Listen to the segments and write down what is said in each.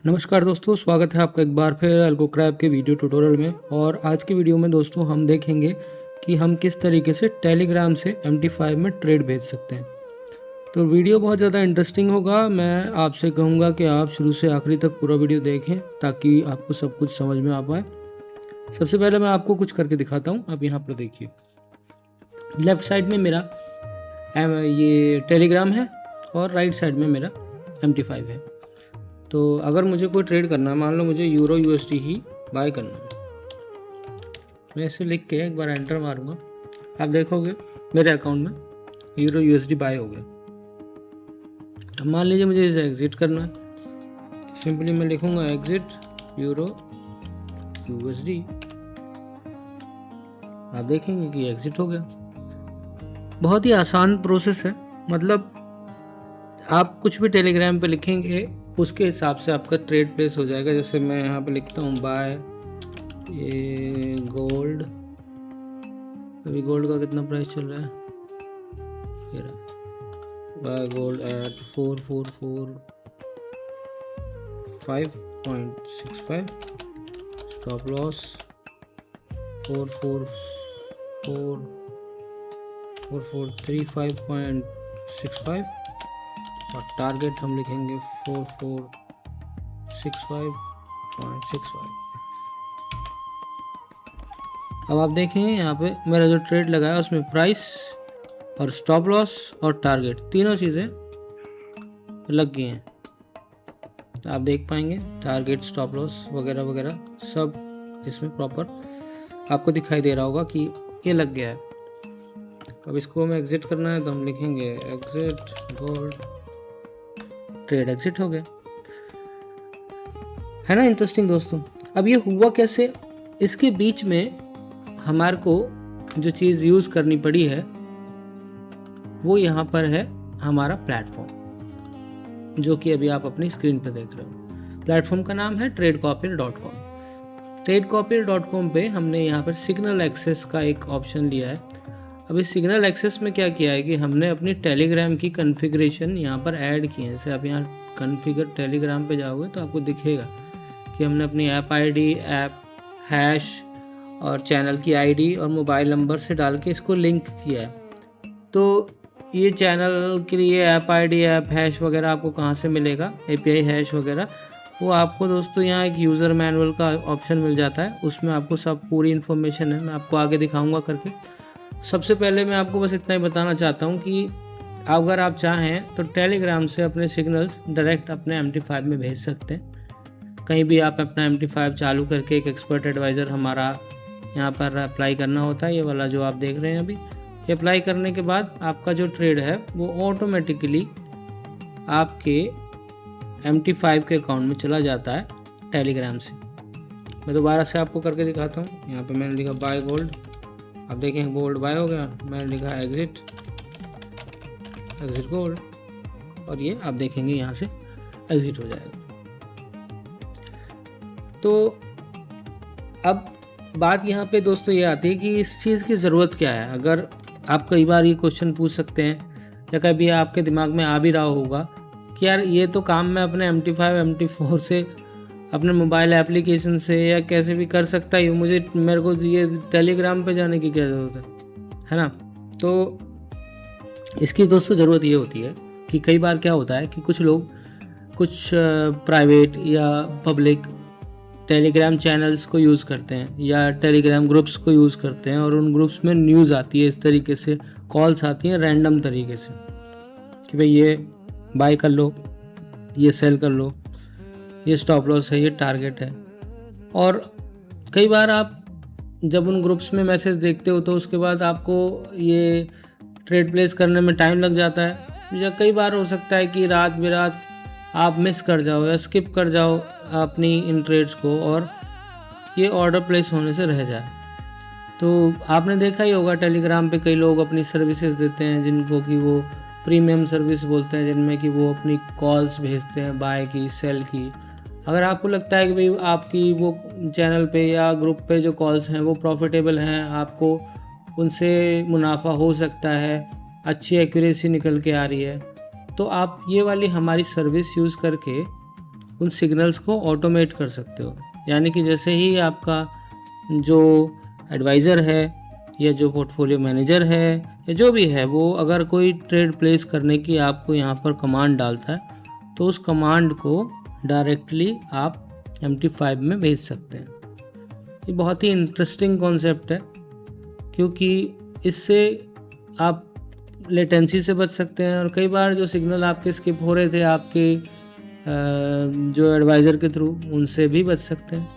नमस्कार दोस्तों, स्वागत है आपका एक बार फिर अल्गो क्रैब के वीडियो ट्यूटोरियल में। और आज की वीडियो में दोस्तों हम देखेंगे कि हम किस तरीके से टेलीग्राम से MT5 में ट्रेड भेज सकते हैं। तो वीडियो बहुत ज़्यादा इंटरेस्टिंग होगा। मैं आपसे कहूँगा कि आप शुरू से आखिरी तक पूरा वीडियो देखें ताकि आपको सब कुछ समझ में आ पाए। सबसे पहले मैं आपको कुछ करके दिखाता हूँ। आप यहाँ पर देखिए, लेफ़्ट साइड में मेरा ये टेलीग्राम है और राइट साइड में मेरा MT5 है। तो अगर मुझे कोई ट्रेड करना है, मान लो मुझे यूरो USD ही बाय करना है, मैं इसे लिख के एक बार एंटर मारूंगा, आप देखोगे मेरे अकाउंट में यूरो USD बाय हो गया। अब मान लीजिए मुझे इसे एग्जिट करना है, तो सिंपली मैं लिखूंगा एग्जिट यूरो USD। आप देखेंगे कि एग्जिट हो गया। बहुत ही आसान प्रोसेस है, मतलब आप कुछ भी टेलीग्राम पे लिखेंगे उसके हिसाब से आपका ट्रेड प्लेस हो जाएगा। जैसे मैं यहाँ पे लिखता हूँ बाय ये गोल्ड, अभी गोल्ड का कितना प्राइस चल रहा है, ये रहा, buy gold at 444.65, stop loss 4435.65 और टारगेट हम लिखेंगे 4465.65। अब आप देखें यहाँ पे मेरा जो ट्रेड लगा है उसमें प्राइस और स्टॉप लॉस और टारगेट तीनों चीज़ें लग गई हैं। तो आप देख पाएंगे टारगेट, स्टॉप लॉस वगैरह वगैरह सब इसमें प्रॉपर आपको दिखाई दे रहा होगा कि ये लग गया है। अब इसको हमें एग्जिट करना है तो हम लिखेंगे एग्जिट गोल्ड, ट्रेड एग्जिट हो गया। है ना इंटरेस्टिंग दोस्तों। अब ये हुआ कैसे, इसके बीच में हमारे को जो चीज़ यूज़ करनी पड़ी है वो यहाँ पर है हमारा प्लेटफॉर्म, जो कि अभी आप अपनी स्क्रीन पर देख रहे हो। प्लेटफॉर्म का नाम है tradecopier.com। tradecopier.com पे हमने यहाँ पर सिग्नल एक्सेस का एक ऑप्शन लिया है। अब इस सिग्नल एक्सेस में क्या किया है कि हमने अपनी टेलीग्राम की कॉन्फ़िगरेशन यहाँ पर ऐड की है। जैसे आप यहाँ कॉन्फ़िगर टेलीग्राम पे जाओगे तो आपको दिखेगा कि हमने अपनी ऐप ID, ऐप हैश और चैनल की ID और मोबाइल नंबर से डाल के इसको लिंक किया है। तो ये चैनल के लिए ऐप ID, ऐप हैश वगैरह आपको कहाँ से मिलेगा, API हैश वगैरह, वो आपको दोस्तों यहाँ एक यूज़र मैनुअल का ऑप्शन मिल जाता है। उसमें आपको सब पूरी इन्फॉर्मेशन है, मैं आपको आगे दिखाऊँगा करके। सबसे पहले मैं आपको बस इतना ही बताना चाहता हूँ कि अगर आप चाहें तो टेलीग्राम से अपने सिग्नल्स डायरेक्ट अपने MT5 में भेज सकते हैं। कहीं भी आप अपना MT5 चालू करके एक एक्सपर्ट एडवाइज़र हमारा यहाँ पर अप्लाई करना होता है, ये वाला जो आप देख रहे हैं अभी। ये अप्लाई करने के बाद आपका जो ट्रेड है वो ऑटोमेटिकली आपके MT5 के अकाउंट में चला जाता है टेलीग्राम से। मैं दोबारा से आपको करके दिखाता हूँ। यहाँ पर मैंने लिखा बाय गोल्ड, आप देखेंगे गोल्ड बाय हो गया। मैंने लिखा एग्जिट गोल्ड और ये आप देखेंगे यहाँ से एग्जिट हो जाएगा। तो अब बात यहाँ पे दोस्तों ये आती है कि इस चीज़ की ज़रूरत क्या है। अगर आप कई बार ये क्वेश्चन पूछ सकते हैं या कभी आपके दिमाग में आ भी रहा होगा कि यार ये तो काम मैं अपने MT5 MT4 से अपने मोबाइल एप्लीकेशन से या कैसे भी कर सकता ही हूँ, मेरे को ये टेलीग्राम पे जाने की क्या ज़रूरत है ना। तो इसकी दोस्तों ज़रूरत ये होती है कि कई बार क्या होता है कि कुछ लोग कुछ प्राइवेट या पब्लिक टेलीग्राम चैनल्स को यूज़ करते हैं या टेलीग्राम ग्रुप्स को यूज़ करते हैं और उन ग्रुप्स में न्यूज़ आती है, इस तरीके से कॉल्स आती हैं रैंडम तरीके से कि भाई ये बाय कर लो, ये सेल कर लो, ये स्टॉप लॉस है, ये टारगेट है। और कई बार आप जब उन ग्रुप्स में मैसेज देखते हो तो उसके बाद आपको ये ट्रेड प्लेस करने में टाइम लग जाता है, या कई बार हो सकता है कि रात बेरात आप मिस कर जाओ या स्किप कर जाओ अपनी इन ट्रेड्स को और ये ऑर्डर प्लेस होने से रह जाए। तो आपने देखा ही होगा टेलीग्राम पे कई लोग अपनी सर्विसेज देते हैं जिनको कि वो प्रीमियम सर्विस बोलते हैं, जिनमें कि वो अपनी कॉल्स भेजते हैं बाय की, सेल की। अगर आपको लगता है कि भाई आपकी वो चैनल पे या ग्रुप पे जो कॉल्स हैं वो प्रॉफिटेबल हैं, आपको उनसे मुनाफा हो सकता है, अच्छी एक्यूरेसी निकल के आ रही है, तो आप ये वाली हमारी सर्विस यूज़ करके उन सिग्नल्स को ऑटोमेट कर सकते हो। यानी कि जैसे ही आपका जो एडवाइज़र है या जो पोर्टफोलियो मैनेजर है या जो भी है, वो अगर कोई ट्रेड प्लेस करने की आपको यहाँ पर कमांड डालता है, तो उस कमांड को डायरेक्टली आप MT5 में भेज सकते हैं। ये बहुत ही इंटरेस्टिंग कॉन्सेप्ट है, क्योंकि इससे आप लेटेंसी से बच सकते हैं, और कई बार जो सिग्नल आपके स्किप हो रहे थे आपके जो एडवाइज़र के थ्रू, उनसे भी बच सकते हैं।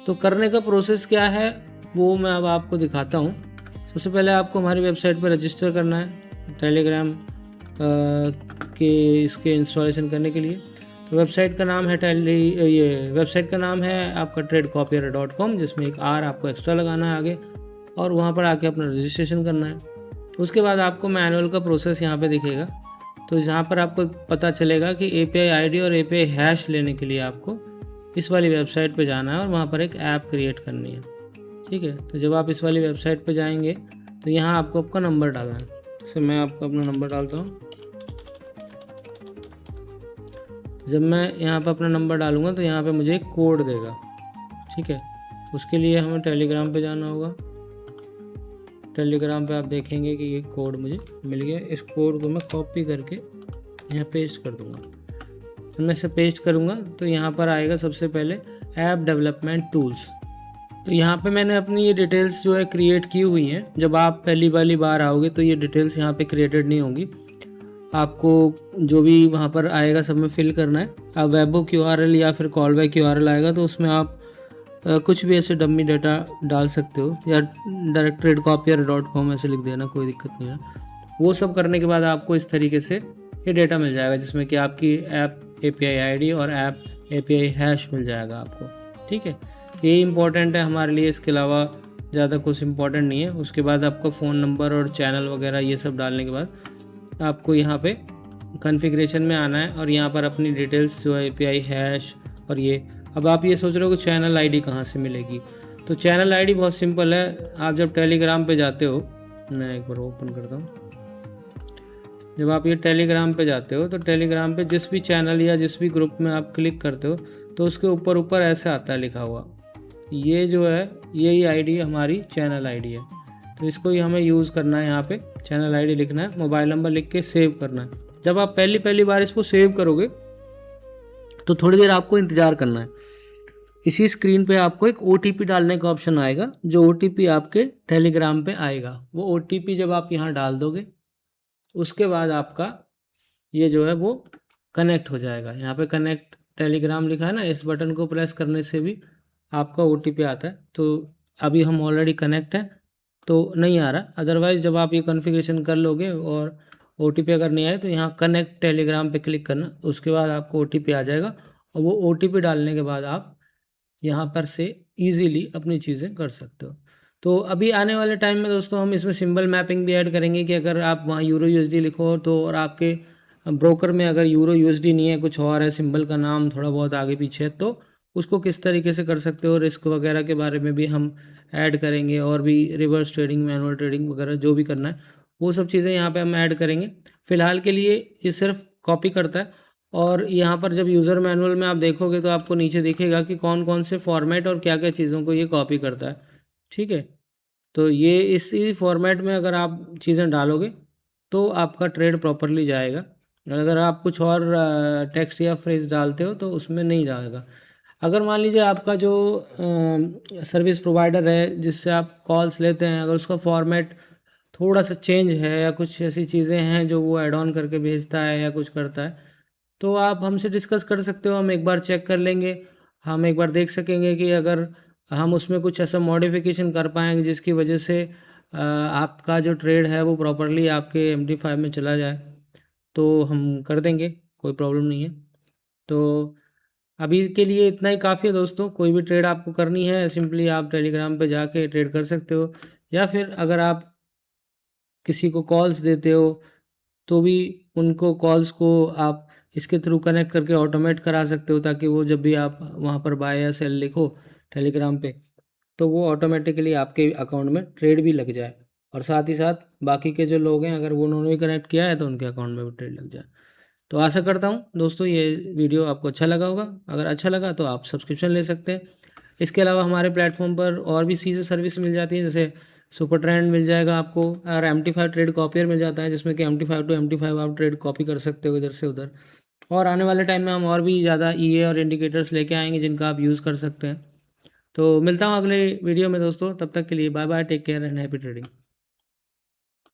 तो करने का प्रोसेस क्या है वो मैं अब आपको दिखाता हूँ। सबसे पहले आपको हमारी वेबसाइट पर रजिस्टर करना है टेलीग्राम के इसके इंस्टॉलेशन करने के लिए। तो वेबसाइट का नाम है वेबसाइट का नाम है आपका tradecopier.com, जिसमें एक आर आपको एक्स्ट्रा लगाना है आगे, और वहाँ पर आके अपना रजिस्ट्रेशन करना है। उसके बाद आपको मैनुअल का प्रोसेस यहाँ पे दिखेगा। तो यहाँ पर आपको पता चलेगा कि API ID और API हैश लेने के लिए आपको इस वाली वेबसाइट पे जाना है और वहाँ पर एक ऐप क्रिएट करनी है। ठीक है, तो जब आप इस वाली वेबसाइट पे जाएंगे तो यहाँ आपको आपका नंबर डालना है। जैसे मैं आपको अपना नंबर डालता हूँ। जब मैं यहाँ पर अपना नंबर डालूँगा तो यहाँ पे मुझे एक कोड देगा। ठीक है, उसके लिए हमें टेलीग्राम पे जाना होगा। टेलीग्राम पे आप देखेंगे कि ये कोड मुझे मिल गया। इस कोड को मैं कॉपी करके यहाँ पेस्ट कर दूँगा। तो मैं इसे पेस्ट करूँगा तो यहाँ पर आएगा सबसे पहले ऐप डेवलपमेंट टूल्स। तो यहाँ पे मैंने अपनी ये डिटेल्स जो है क्रिएट की हुई हैं। जब आप पहली बार आओगे तो ये डिटेल्स यहाँ पे क्रिएटेड नहीं होंगी। आपको जो भी वहाँ पर आएगा सब में फिल करना है। आप वेबो URL या फिर कॉलबैक URL आएगा तो उसमें आप कुछ भी ऐसे डमी डाटा डाल सकते हो, या डायरेक्ट tradecopier.com ऐसे लिख देना, कोई दिक्कत नहीं है। वो सब करने के बाद आपको इस तरीके से ये डेटा मिल जाएगा, जिसमें कि आपकी ऐप API ID और ऐप API हैश मिल जाएगा आपको। ठीक है, ये इंपॉर्टेंट है हमारे लिए, इसके अलावा ज़्यादा कुछ इंपॉर्टेंट नहीं है। उसके बाद आपका फ़ोन नंबर और चैनल वगैरह ये सब डालने के बाद आपको यहाँ पे कॉन्फ़िगरेशन में आना है और यहाँ पर अपनी डिटेल्स जो है API हैश और ये। अब आप ये सोच रहे हो कि चैनल ID कहाँ से मिलेगी। तो चैनल ID बहुत सिंपल है। आप जब टेलीग्राम पे जाते हो, मैं एक बार ओपन करता हूँ। जब आप ये टेलीग्राम पे जाते हो तो टेलीग्राम पे जिस भी चैनल या जिस भी ग्रुप में आप क्लिक करते हो तो उसके ऊपर ऐसे आता है लिखा हुआ, ये जो है यही ID हमारी चैनल ID है। तो इसको ही हमें यूज़ करना है। यहाँ पे चैनल ID लिखना है, मोबाइल नंबर लिख के सेव करना है। जब आप पहली बार इसको सेव करोगे तो थोड़ी देर आपको इंतज़ार करना है। इसी स्क्रीन पे आपको एक OTP डालने का ऑप्शन आएगा, जो OTP आपके टेलीग्राम पे आएगा। वो OTP जब आप यहाँ डाल दोगे उसके बाद आपका ये जो है वो कनेक्ट हो जाएगा। यहाँ पे कनेक्ट टेलीग्राम लिखा है ना, इस बटन को प्रेस करने से भी आपका OTP आता है। तो अभी हम ऑलरेडी कनेक्ट हैं तो नहीं आ रहा। अदरवाइज़ जब आप ये कॉन्फ़िगरेशन कर लोगे और OTP अगर नहीं आए तो यहाँ कनेक्ट टेलीग्राम पे क्लिक करना, उसके बाद आपको OTP आ जाएगा और वो OTP डालने के बाद आप यहाँ पर से ईज़िली अपनी चीज़ें कर सकते हो। तो अभी आने वाले टाइम में दोस्तों हम इसमें सिंबल मैपिंग भी ऐड करेंगे कि अगर आप वहाँ यूरो USD लिखो तो, और आपके ब्रोकर में अगर यूरो USD नहीं है, कुछ और है, सिंबल का नाम थोड़ा बहुत आगे पीछे है, तो उसको किस तरीके से कर सकते हो, रिस्क वगैरह के बारे में भी हम ऐड करेंगे, और भी रिवर्स ट्रेडिंग, मैनुअल ट्रेडिंग वगैरह जो भी करना है वो सब चीज़ें यहाँ पे हम ऐड करेंगे। फ़िलहाल के लिए ये सिर्फ कॉपी करता है। और यहाँ पर जब यूज़र मैनुअल में आप देखोगे तो आपको नीचे दिखेगा कि कौन कौन से फॉर्मेट और क्या क्या चीज़ों को ये कॉपी करता है। ठीक है, तो ये इसी फॉर्मेट में अगर आप चीज़ें डालोगे तो आपका ट्रेड प्रॉपरली जाएगा। अगर आप कुछ और टेक्स्ट या फ्रेज डालते हो तो उसमें नहीं जाएगा। अगर मान लीजिए आपका जो सर्विस प्रोवाइडर है जिससे आप कॉल्स लेते हैं, अगर उसका फॉर्मेट थोड़ा सा चेंज है या कुछ ऐसी चीज़ें हैं जो वो ऐड ऑन करके भेजता है या कुछ करता है, तो आप हमसे डिस्कस कर सकते हो। हम एक बार चेक कर लेंगे, हम एक बार देख सकेंगे कि अगर हम उसमें कुछ ऐसा मॉडिफिकेशन कर पाएंगे जिसकी वजह से आपका जो ट्रेड है वो प्रॉपरली आपके MT5 में चला जाए, तो हम कर देंगे, कोई प्रॉब्लम नहीं है। तो अभी के लिए इतना ही काफ़ी है दोस्तों। कोई भी ट्रेड आपको करनी है सिंपली आप टेलीग्राम पे जाके ट्रेड कर सकते हो, या फिर अगर आप किसी को कॉल्स देते हो तो भी उनको कॉल्स को आप इसके थ्रू कनेक्ट करके ऑटोमेट करा सकते हो, ताकि वो जब भी आप वहाँ पर बाय या सेल लिखो टेलीग्राम पे तो वो ऑटोमेटिकली आपके अकाउंट में ट्रेड भी लग जाए, और साथ ही साथ बाकी के जो लोग हैं अगर वो उन्होंने भी कनेक्ट किया है तो उनके अकाउंट में भी ट्रेड लग जाए। तो आशा करता हूँ दोस्तों ये वीडियो आपको अच्छा लगा होगा। अगर अच्छा लगा तो आप सब्सक्रिप्शन ले सकते हैं। इसके अलावा हमारे प्लेटफॉर्म पर और भी चीज़ें सर्विस मिल जाती हैं, जैसे सुपर ट्रेंड मिल जाएगा आपको, और MT5 ट्रेड कॉपियर मिल जाता है, जिसमें कि MT5 टू MT5 आप ट्रेड कॉपी कर सकते हो इधर से उधर। और आने वाले टाइम में हम और भी ज़्यादा EA और इंडिकेटर्स लेके आएंगे जिनका आप यूज़ कर सकते हैं। तो मिलता हूँ अगले वीडियो में दोस्तों, तब तक के लिए bye bye, take care and happy trading.